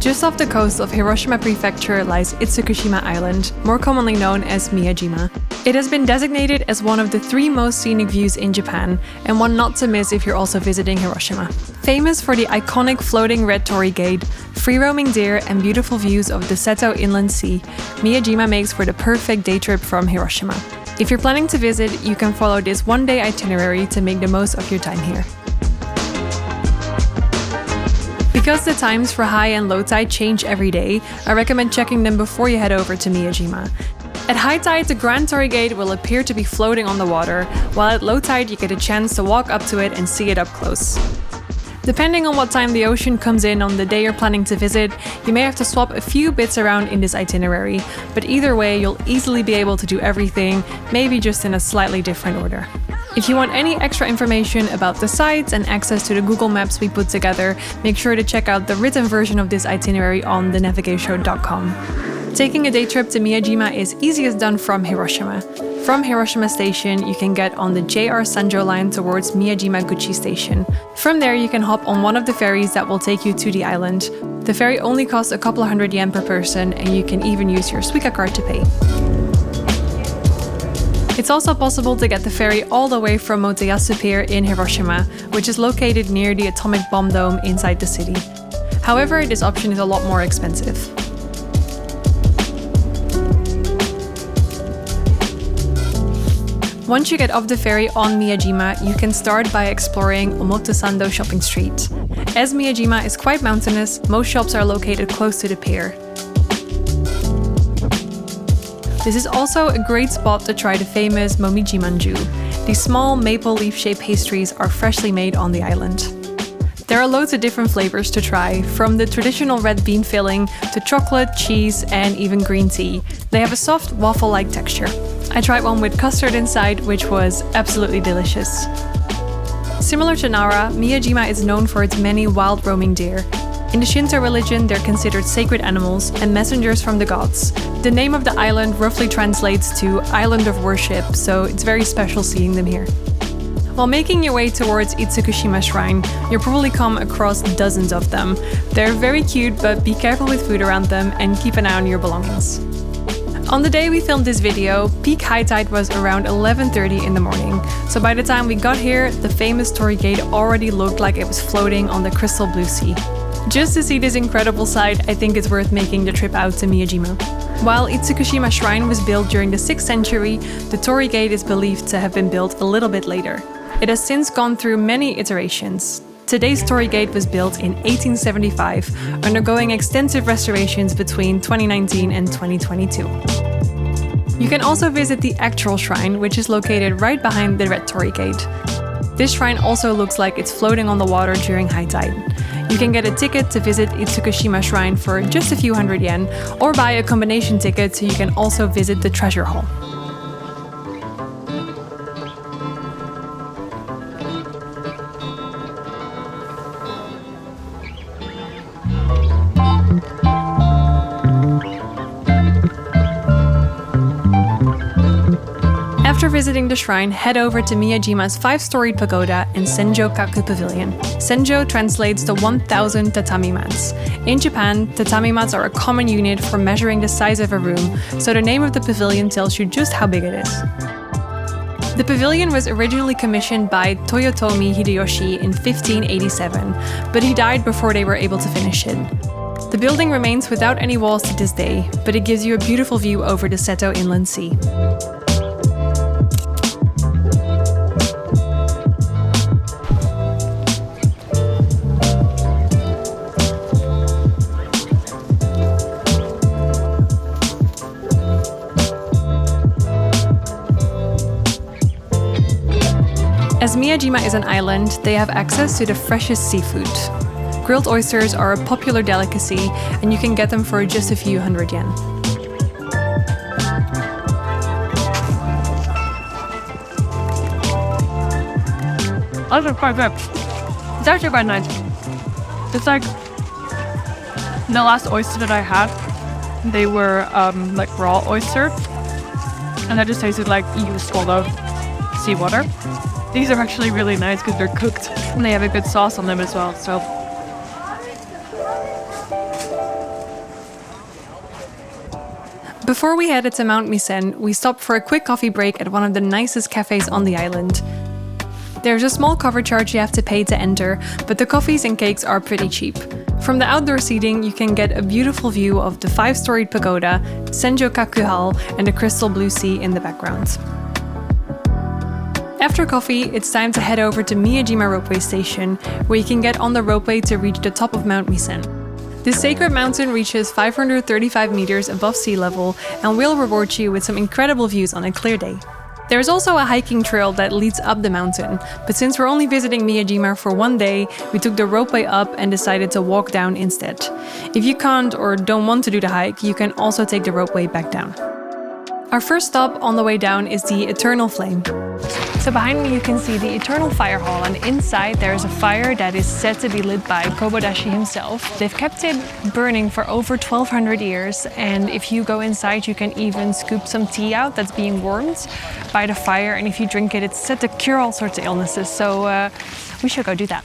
Just off the coast of Hiroshima Prefecture lies Itsukushima Island, more commonly known as Miyajima. It has been designated as one of the 3 most scenic views in Japan, and one not to miss if you're also visiting Hiroshima. Famous for the iconic floating red torii gate, free-roaming deer, and beautiful views of the Seto Inland Sea, Miyajima makes for the perfect day trip from Hiroshima. If you're planning to visit, you can follow this one-day itinerary to make the most of your time here. Because the times for high and low tide change every day, I recommend checking them before you head over to Miyajima. At high tide, the Grand Torii Gate will appear to be floating on the water, while at low tide you get a chance to walk up to it and see it up close. Depending on what time the ocean comes in on the day you're planning to visit, you may have to swap a few bits around in this itinerary, but either way you'll easily be able to do everything, maybe just in a slightly different order. If you want any extra information about the sites and access to the Google Maps we put together, make sure to check out the written version of this itinerary on thenavigateshow.com. Taking a day trip to Miyajima is easiest done from Hiroshima. From Hiroshima Station, you can get on the JR Sanjo line towards Miyajima-guchi Station. From there, you can hop on one of the ferries that will take you to the island. The ferry only costs a couple of hundred yen per person, and you can even use your Suica card to pay. It's also possible to get the ferry all the way from Motoyasu Pier in Hiroshima, which is located near the atomic bomb dome inside the city. However, this option is a lot more expensive. Once you get off the ferry on Miyajima, you can start by exploring Omotesando Shopping Street. As Miyajima is quite mountainous, most shops are located close to the pier. This is also a great spot to try the famous Momiji Manju. These small maple leaf-shaped pastries are freshly made on the island. There are loads of different flavors to try, from the traditional red bean filling to chocolate, cheese, and even green tea. They have a soft waffle-like texture. I tried one with custard inside, which was absolutely delicious. Similar to Nara, Miyajima is known for its many wild roaming deer. In the Shinto religion, they're considered sacred animals and messengers from the gods. The name of the island roughly translates to Island of Worship, so it's very special seeing them here. While making your way towards Itsukushima Shrine, you'll probably come across dozens of them. They're very cute, but be careful with food around them and keep an eye on your belongings. On the day we filmed this video, peak high tide was around 11:30 in the morning, so by the time we got here, the famous Torii Gate already looked like it was floating on the crystal blue sea. Just to see this incredible sight, I think it's worth making the trip out to Miyajima. While Itsukushima Shrine was built during the 6th century, the Torii Gate is believed to have been built a little bit later. It has since gone through many iterations. Today's Torii Gate was built in 1875, undergoing extensive restorations between 2019 and 2022. You can also visit the actual shrine, which is located right behind the Red Torii Gate. This shrine also looks like it's floating on the water during high tide. You can get a ticket to visit Itsukushima Shrine for just a few hundred yen, or buy a combination ticket so you can also visit the treasure hall. After visiting the shrine, head over to Miyajima's 5-storied pagoda and Senjo Kaku Pavilion. Senjo translates to 1,000 tatami mats. In Japan, tatami mats are a common unit for measuring the size of a room, so the name of the pavilion tells you just how big it is. The pavilion was originally commissioned by Toyotomi Hideyoshi in 1587, but he died before they were able to finish it. The building remains without any walls to this day, but it gives you a beautiful view over the Seto Inland Sea. As Miyajima is an island, they have access to the freshest seafood. Grilled oysters are a popular delicacy, and you can get them for just a few hundred yen. That's quite good. It's actually quite nice. It's like the last oyster that I had, they were like raw oyster, and that just tasted like you swallowed seawater. These are actually really nice because they're cooked and they have a good sauce on them as well. So Before we headed to Mount Misen, we stopped for a quick coffee break at one of the nicest cafes on the island. There's a small cover charge you have to pay to enter, but the coffees and cakes are pretty cheap. From the outdoor seating, you can get a beautiful view of the 5-storied pagoda, Senjokaku Hall, and the crystal blue sea in the background. After coffee, it's time to head over to Miyajima Ropeway Station, where you can get on the ropeway to reach the top of Mount Misen. This sacred mountain reaches 535 meters above sea level and will reward you with some incredible views on a clear day. There's also a hiking trail that leads up the mountain, but since we're only visiting Miyajima for one day, we took the ropeway up and decided to walk down instead. If you can't or don't want to do the hike, you can also take the ropeway back down. Our first stop on the way down is the Eternal Flame. So behind me you can see the Eternal Fire Hall, and inside there is a fire that is said to be lit by Kobodashi himself. They've kept it burning for over 1200 years, and if you go inside you can even scoop some tea out that's being warmed by the fire, and if you drink it, it's said to cure all sorts of illnesses, so we should go do that.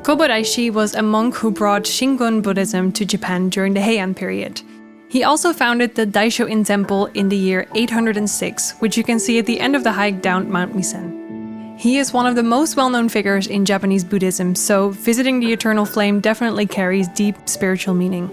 Kobodaishi was a monk who brought Shingon Buddhism to Japan during the Heian period. He also founded the Daisho-in Temple in the year 806, which you can see at the end of the hike down Mount Misen. He is one of the most well-known figures in Japanese Buddhism, so visiting the Eternal Flame definitely carries deep spiritual meaning.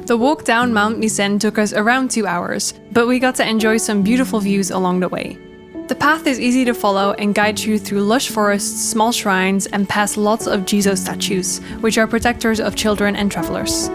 The walk down Mount Misen took us around 2 hours, but we got to enjoy some beautiful views along the way. The path is easy to follow and guides you through lush forests, small shrines, and past lots of Jizo statues, which are protectors of children and travelers.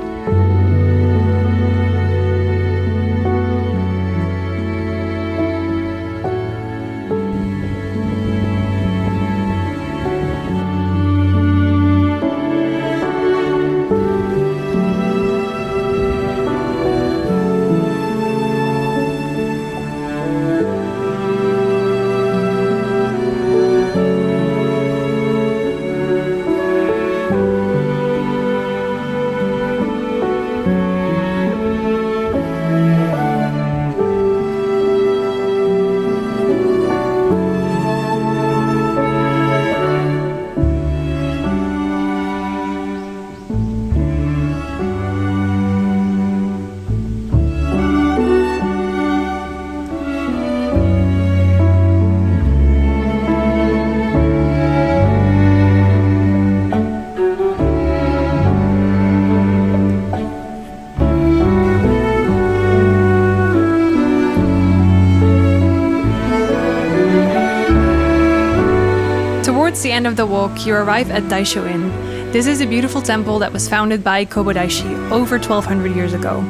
Towards the end of the walk, you arrive at Daisho-in. This is a beautiful temple that was founded by Kobodaishi over 1200 years ago.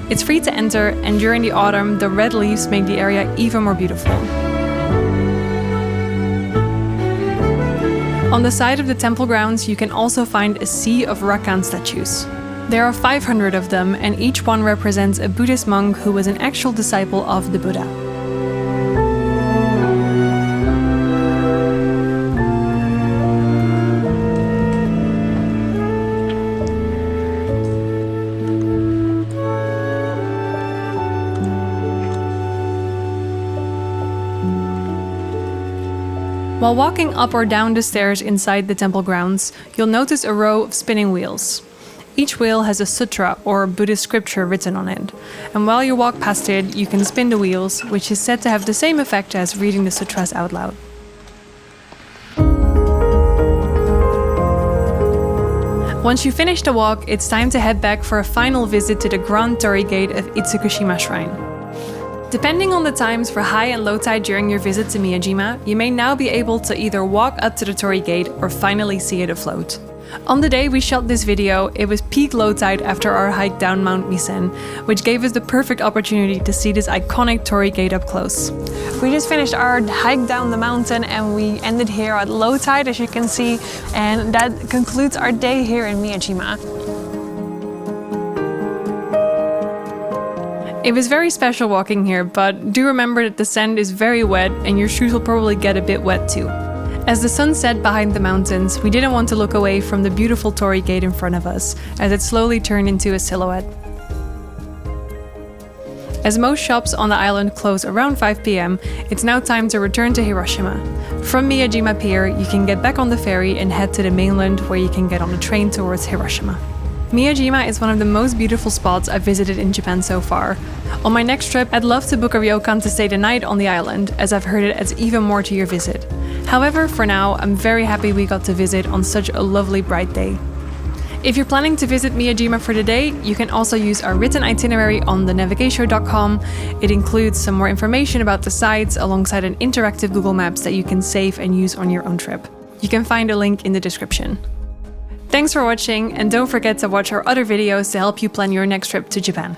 It's free to enter, and during the autumn, the red leaves make the area even more beautiful. On the side of the temple grounds, you can also find a sea of Rakan statues. There are 500 of them, and each one represents a Buddhist monk who was an actual disciple of the Buddha. While walking up or down the stairs inside the temple grounds, you'll notice a row of spinning wheels. Each wheel has a sutra or Buddhist scripture written on it, and while you walk past it, you can spin the wheels, which is said to have the same effect as reading the sutras out loud. Once you finish the walk, it's time to head back for a final visit to the Grand Torii Gate of Itsukushima Shrine. Depending on the times for high and low tide during your visit to Miyajima, you may now be able to either walk up to the Torii Gate or finally see it afloat. On the day we shot this video, it was peak low tide after our hike down Mount Misen, which gave us the perfect opportunity to see this iconic Torii Gate up close. We just finished our hike down the mountain and we ended here at low tide, as you can see, and that concludes our day here in Miyajima. It was very special walking here, but do remember that the sand is very wet and your shoes will probably get a bit wet too. As the sun set behind the mountains, we didn't want to look away from the beautiful Torii Gate in front of us, as it slowly turned into a silhouette. As most shops on the island close around 5 p.m, it's now time to return to Hiroshima. From Miyajima Pier, you can get back on the ferry and head to the mainland where you can get on a train towards Hiroshima. Miyajima is one of the most beautiful spots I've visited in Japan so far. On my next trip, I'd love to book a ryokan to stay the night on the island, as I've heard it adds even more to your visit. However, for now, I'm very happy we got to visit on such a lovely bright day. If you're planning to visit Miyajima for the day, you can also use our written itinerary on thenavigatio.com. It includes some more information about the sites alongside an interactive Google Maps that you can save and use on your own trip. You can find a link in the description. Thanks for watching, and don't forget to watch our other videos to help you plan your next trip to Japan.